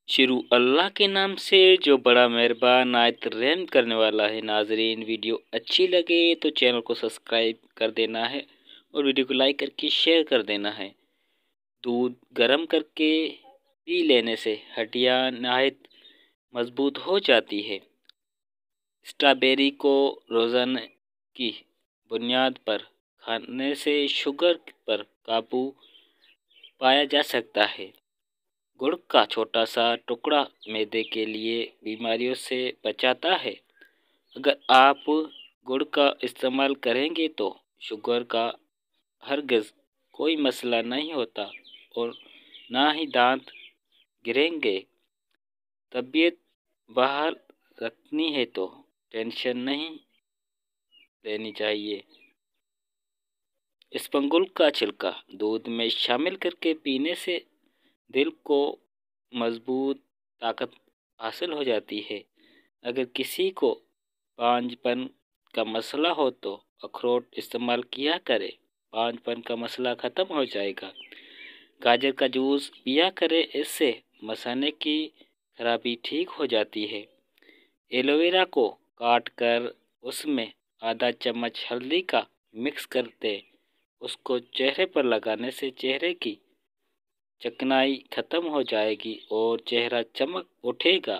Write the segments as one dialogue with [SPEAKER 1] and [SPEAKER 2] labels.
[SPEAKER 1] शुरू अल्लाह के नाम से जो बड़ा मेहरबान नायत रहम करने वाला है। नाजरीन, वीडियो अच्छी लगे तो चैनल को सब्सक्राइब कर देना है और वीडियो को लाइक करके शेयर कर देना है। दूध गर्म करके पी लेने से हड्डियां नायत मजबूत हो जाती है। स्ट्रॉबेरी को रोज़ाना की बुनियाद पर खाने से शुगर पर काबू पाया जा सकता है। गुड़ का छोटा सा टुकड़ा मैदे के लिए बीमारियों से बचाता है। अगर आप गुड़ का इस्तेमाल करेंगे तो शुगर का हरगिज़ कोई मसला नहीं होता और ना ही दांत गिरेंगे। तबीयत बाहर रखनी है तो टेंशन नहीं लेनी चाहिए। इसबगोल का छिलका दूध में शामिल करके पीने से दिल को मजबूत ताकत हासिल हो जाती है। अगर किसी को पांचपन का मसला हो तो अखरोट इस्तेमाल किया करें, पांचपन का मसला ख़त्म हो जाएगा। गाजर का जूस पिया करें, इससे मसाने की खराबी ठीक हो जाती है। एलोवेरा को काट कर उसमें आधा चम्मच हल्दी का मिक्स कर दें, उसको चेहरे पर लगाने से चेहरे की चिकनाई खत्म हो जाएगी और चेहरा चमक उठेगा।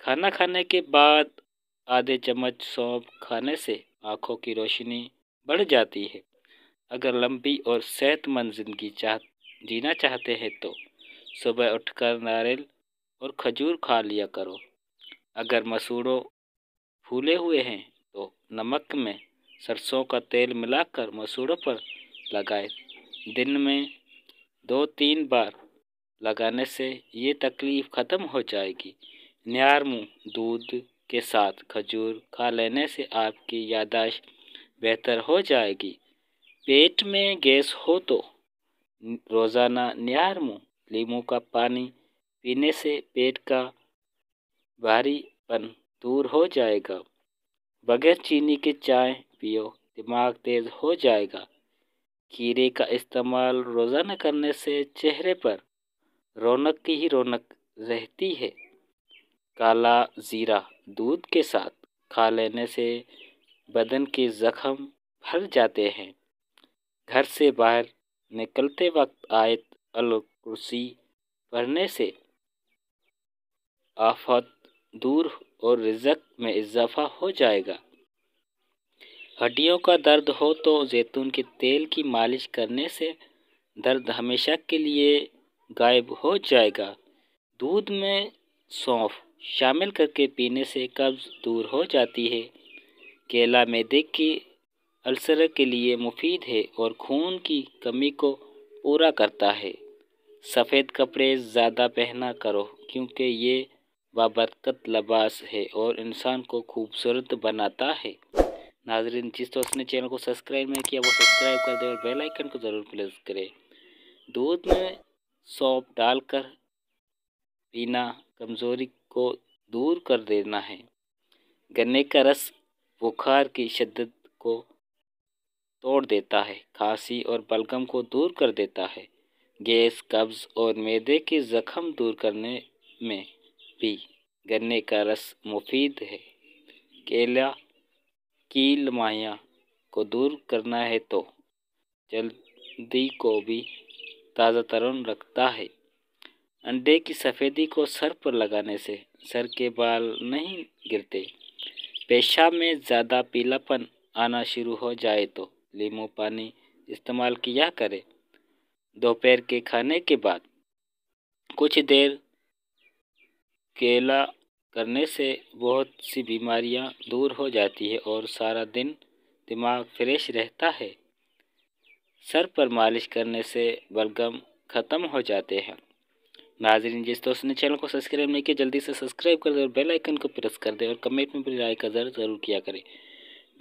[SPEAKER 1] खाना खाने के बाद आधे चम्मच सौंफ खाने से आँखों की रोशनी बढ़ जाती है। अगर लंबी और सेहतमंद ज़िंदगी जीना चाहते हैं तो सुबह उठकर नारियल और खजूर खा लिया करो। अगर मसूड़ों फूले हुए हैं तो नमक में सरसों का तेल मिलाकर मसूड़ों पर लगाएं। दिन में 2-3 बार लगाने से ये तकलीफ़ ख़त्म हो जाएगी। न्यारमूँ दूध के साथ खजूर खा लेने से आपकी याददाश्त बेहतर हो जाएगी। पेट में गैस हो तो रोज़ाना न्यारमूँ नींबू का पानी पीने से पेट का भारीपन दूर हो जाएगा। बगैर चीनी के चाय पियो, दिमाग तेज़ हो जाएगा। खीरे का इस्तेमाल रोज़ाना करने से चेहरे पर रौनक की ही रौनक रहती है। काला जीरा दूध के साथ खा लेने से बदन के ज़ख्म भर जाते हैं। घर से बाहर निकलते वक्त आयत अल कुर्सी पढ़ने से आफत दूर और रिज़्क में इजाफा हो जाएगा। हड्डियों का दर्द हो तो जैतून के तेल की मालिश करने से दर्द हमेशा के लिए गायब हो जाएगा। दूध में सौंफ शामिल करके पीने से कब्ज़ दूर हो जाती है। केला मैदे की अल्सर के लिए मुफीद है और खून की कमी को पूरा करता है। सफ़ेद कपड़े ज़्यादा पहना करो क्योंकि ये बाबरकत लिबास है और इंसान को खूबसूरत बनाता है। नाजरीन, जिस दोस्त ने चैनल को सब्सक्राइब नहीं किया वो सब्सक्राइब कर दे और बेल आइकन को ज़रूर प्रेस करें। दूध में सौंफ डालकर पीना कमज़ोरी को दूर कर देना है। गन्ने का रस बुखार की शिद्दत को तोड़ देता है, खांसी और बलगम को दूर कर देता है। गैस, कब्ज़ और मैदे के ज़ख्म दूर करने में भी गन्ने का रस मुफीद है। केला कील माया को दूर करना है तो जल्दी को भी ताज़ा तरोन रखता है। अंडे की सफ़ेदी को सर पर लगाने से सर के बाल नहीं गिरते। पेशाब में ज़्यादा पीलापन आना शुरू हो जाए तो नींबू पानी इस्तेमाल किया करें। दोपहर के खाने के बाद कुछ देर केला करने से बहुत सी बीमारियां दूर हो जाती है और सारा दिन दिमाग फ्रेश रहता है। सर पर मालिश करने से बलगम ख़त्म हो जाते हैं। नाज़रीन, जिस दोस्त ने चैनल को सब्सक्राइब नहीं किया जल्दी से सब्सक्राइब कर दे और बेल आइकन को प्रेस कर दे और कमेंट में अपनी राय का ज़रूर किया करें।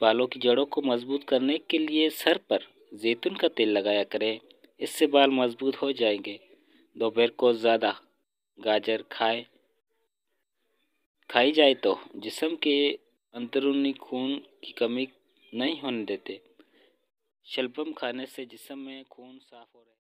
[SPEAKER 1] बालों की जड़ों को मजबूत करने के लिए सर पर जैतून का तेल लगाया करें, इससे बाल मजबूत हो जाएंगे। दोपहर को ज़्यादा गाजर खाई जाए तो जिस्म के अंदरूनी खून की कमी नहीं होने देते। शलजम खाने से जिस्म में खून साफ हो रहा है।